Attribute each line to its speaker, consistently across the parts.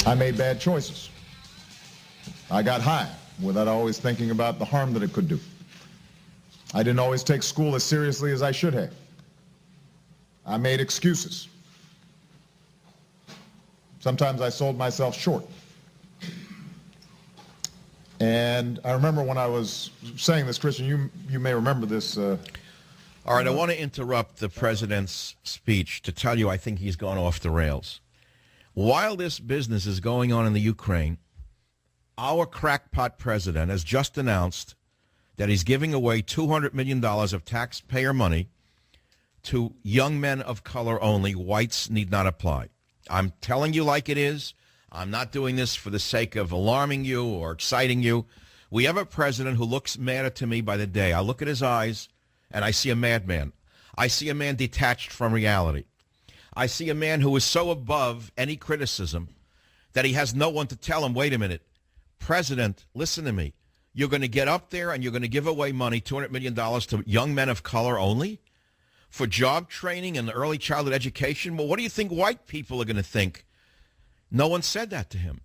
Speaker 1: I made bad choices. I got high without always thinking about the harm that it could do. I didn't always take school as seriously as I should have. I made excuses. Sometimes I sold myself short. And I remember when I was saying this, Christian, you may remember this.
Speaker 2: All right, I want to interrupt the president's speech to tell you I think he's gone off the rails. While this business is going on in the Ukraine, our crackpot president has just announced that he's giving away $200 million of taxpayer money to young men of color only. Whites need not apply. I'm telling you like it is. I'm not doing this for the sake of alarming you or exciting you. We have a president who looks madder to me by the day. I look at his eyes, and I see a madman. I see a man detached from reality. I see a man who is so above any criticism that he has no one to tell him, wait a minute, President, listen to me. You're going to get up there and you're going to give away money, $200 million to young men of color only for job training and early childhood education? Well, what do you think white people are going to think? No one said that to him.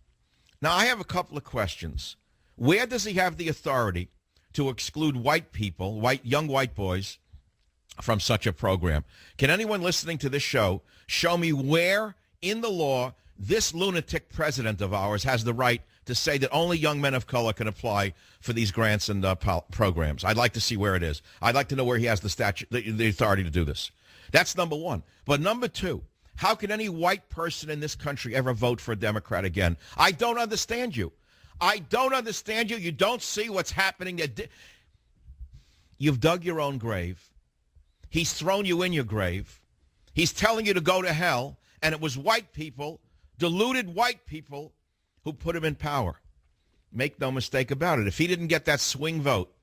Speaker 2: Now, I have a couple of questions. Where does he have the authority to exclude white people, young white boys, from such a program? Can anyone listening to this show show me where in the law this lunatic president of ours has the right to say that only young men of color can apply for these grants and programs? I'd like to see where it is. I'd like to know where he has the authority to do this. That's number one. But number two, how can any white person in this country ever vote for a Democrat again? I don't understand you. I don't understand you. You don't see what's happening. You've dug your own grave. He's thrown you in your grave. He's telling you to go to hell, and it was white people, deluded white people, who put him in power. Make no mistake about it. If he didn't get that swing vote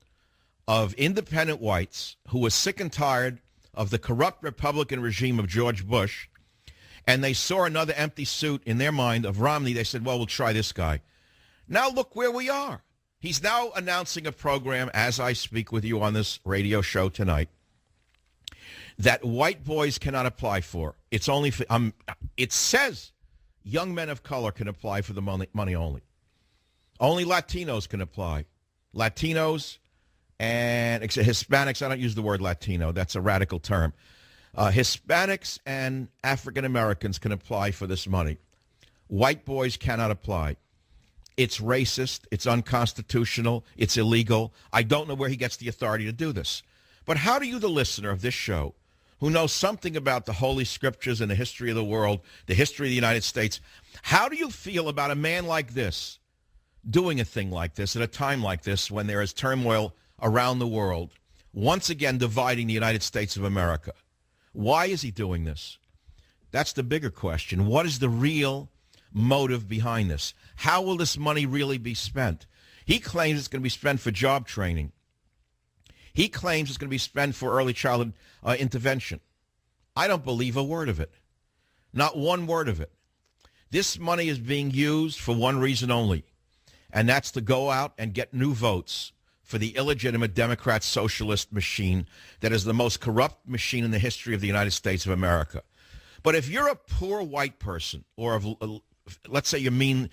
Speaker 2: of independent whites who were sick and tired of the corrupt Republican regime of George Bush, and they saw another empty suit in their mind of Romney, they said, well, we'll try this guy. Now look where we are. He's now announcing a program, as I speak with you on this radio show tonight, that white boys cannot apply for. It's only for, it says young men of color can apply for the money only. Only Latinos can apply. Latinos and Hispanics, I don't use the word Latino. That's a radical term. Hispanics and African Americans can apply for this money. White boys cannot apply. It's racist. It's unconstitutional. It's illegal. I don't know where he gets the authority to do this. But how do you, the listener of this show, who knows something about the Holy Scriptures and the history of the world, the history of the United States, how do you feel about a man like this doing a thing like this at a time like this when there is turmoil around the world, once again dividing the United States of America? Why is he doing this? That's the bigger question. What is the real motive behind this? How will this money really be spent? He claims it's going to be spent for job training. He claims it's going to be spent for early childhood intervention. I don't believe a word of it. Not one word of it. This money is being used for one reason only, and that's to go out and get new votes for the illegitimate Democrat socialist machine that is the most corrupt machine in the history of the United States of America. But if you're a poor white person, or let's say you're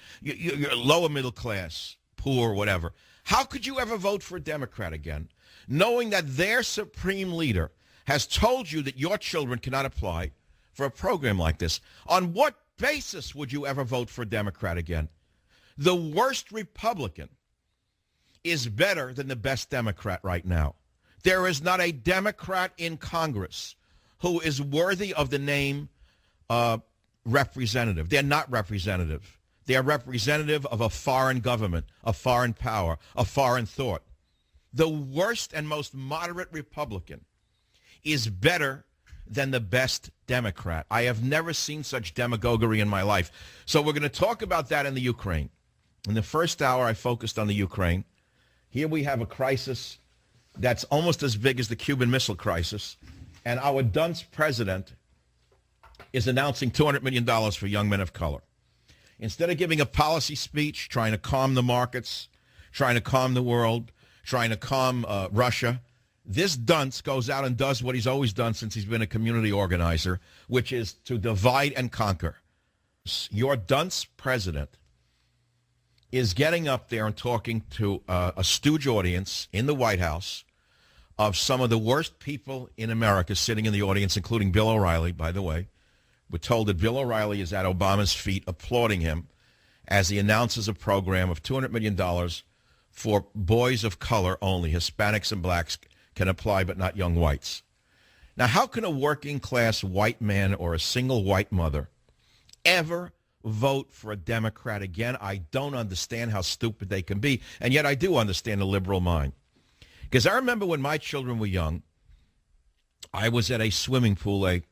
Speaker 2: lower middle class, poor, whatever, how could you ever vote for a Democrat again, knowing that their supreme leader has told you that your children cannot apply for a program like this? On what basis would you ever vote for a Democrat again? The worst Republican is better than the best Democrat right now. There is not a Democrat in Congress who is worthy of the name representative. They're not representative. They are representative of a foreign government, a foreign power, a foreign thought. The worst and most moderate Republican is better than the best Democrat. I have never seen such demagoguery in my life. So we're going to talk about that in the Ukraine. In the first hour, I focused on the Ukraine. Here we have a crisis that's almost as big as the Cuban Missile Crisis. And our dunce president is announcing $200 million for young men of color. Instead of giving a policy speech, trying to calm the markets, trying to calm the world, trying to calm Russia, this dunce goes out and does what he's always done since he's been a community organizer, which is to divide and conquer. your dunce president is getting up there and talking to a stooge audience in the White House of some of the worst people in America sitting in the audience, including Bill O'Reilly, by the way. We're told that Bill O'Reilly is at Obama's feet applauding him as he announces a program of $200 million for boys of color only. Hispanics and blacks can apply, but not young whites. Now, how can a working-class white man or a single white mother ever vote for a Democrat again? I don't understand how stupid they can be, and yet I do understand the liberal mind. Because I remember when my children were young, I was at a swimming pool, a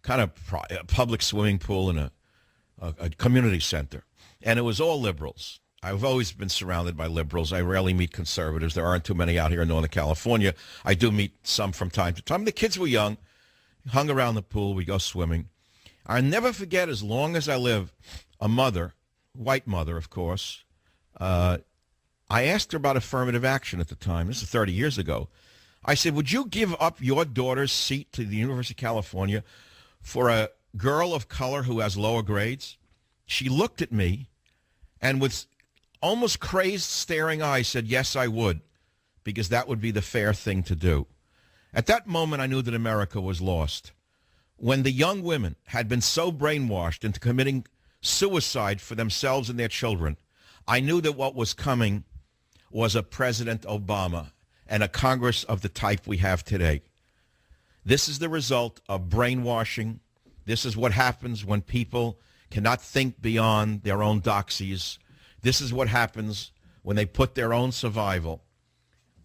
Speaker 2: kind of a public swimming pool in a community center, and it was all liberals. I've always been surrounded by liberals. I rarely meet conservatives. There aren't too many out here in Northern California. I do meet some from time to time. The kids were young, hung around the pool. We go swimming. I'll never forget, as long as I live, a mother, white mother, of course. I asked her about affirmative action at the time. This is 30 years ago. I said, would you give up your daughter's seat to the University of California for a girl of color who has lower grades? She looked at me and with almost crazed, staring eyes said, yes, I would, because that would be the fair thing to do. At that moment, I knew that America was lost. When the young women had been so brainwashed into committing suicide for themselves and their children, I knew that what was coming was a President Obama and a Congress of the type we have today. This is the result of brainwashing. This is what happens when people cannot think beyond their own doxies. This is what happens when they put their own survival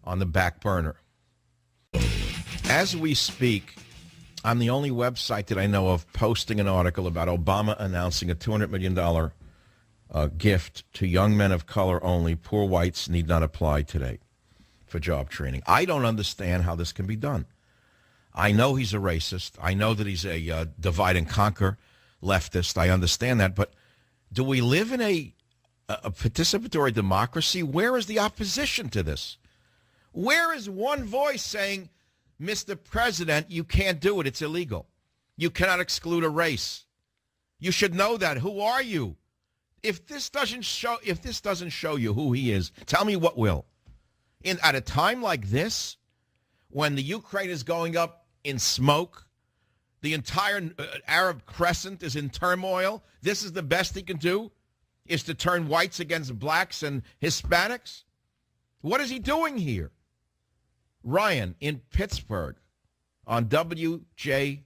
Speaker 2: on the back burner. As we speak, I'm the only website that I know of posting an article about Obama announcing a $200 million gift to young men of color only. Poor whites need not apply today for job training. I don't understand how this can be done. I know he's a racist. I know that he's a divide and conquer leftist. I understand that. But do we live in a participatory democracy? Where is the opposition to this? Where is one voice saying, Mr. President, you can't do it. It's illegal. You cannot exclude a race. You should know that. Who are you? If this doesn't show you who he is, tell me what will. At a time like this, when the Ukraine is going up in smoke, the entire Arab crescent is in turmoil, this is the best he can do, is to turn whites against blacks and Hispanics? What is he doing here? Ryan, in Pittsburgh, on WJ,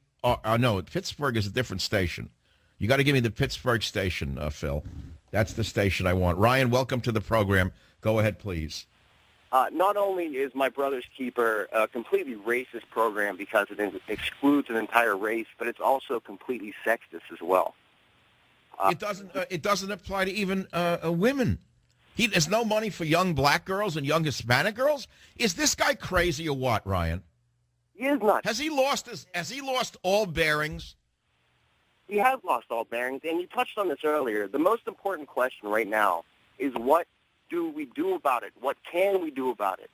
Speaker 2: no, Pittsburgh is a different station. You got to give me the Pittsburgh station, Phil. That's the station I want. Ryan, welcome to the program. Go ahead, please.
Speaker 3: Not only is My Brother's Keeper a completely racist program because it excludes an entire race, but it's also completely sexist as well.
Speaker 2: It doesn't apply to even women. There's no money for young black girls and young Hispanic girls. Is this guy crazy or what, Ryan?
Speaker 3: He is not.
Speaker 2: Has he lost all bearings?
Speaker 3: He has lost all bearings, and you touched on this earlier. The most important question right now is what do we do about it? What can we do about it?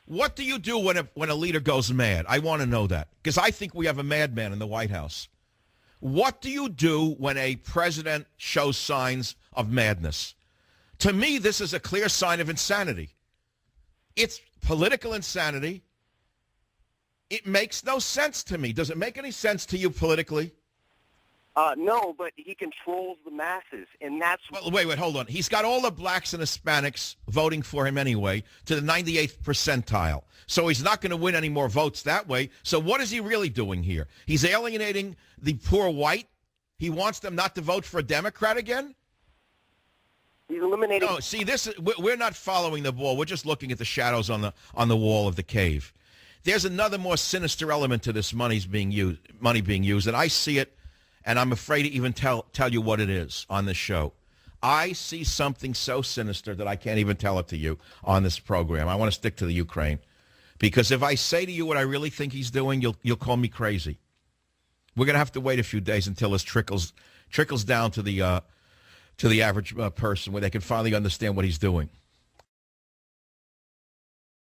Speaker 2: What do you do when a leader goes mad? I want to know that, because I think we have a madman in the White House. What do you do when a president shows signs of madness? To me, this is a clear sign of insanity. It's political insanity. It makes no sense to me. Does it make any sense to you politically?
Speaker 3: No, but he controls the masses, and that's...
Speaker 2: Well, wait, hold on. He's got all the blacks and Hispanics voting for him anyway to the 98th percentile. So he's not going to win any more votes that way. So what is he really doing here? He's alienating the poor white? He wants them not to vote for a Democrat again?
Speaker 3: He's eliminating...
Speaker 2: No, see, we're not following the ball. We're just looking at the shadows on the wall of the cave. There's another more sinister element to this money being used, and I see it, and I'm afraid to even tell you what it is on this show. I see something so sinister that I can't even tell it to you on this program. I want to stick to the Ukraine, because if I say to you what I really think he's doing, you'll call me crazy. We're going to have to wait a few days until this trickles down to the average person where they can finally understand what he's doing.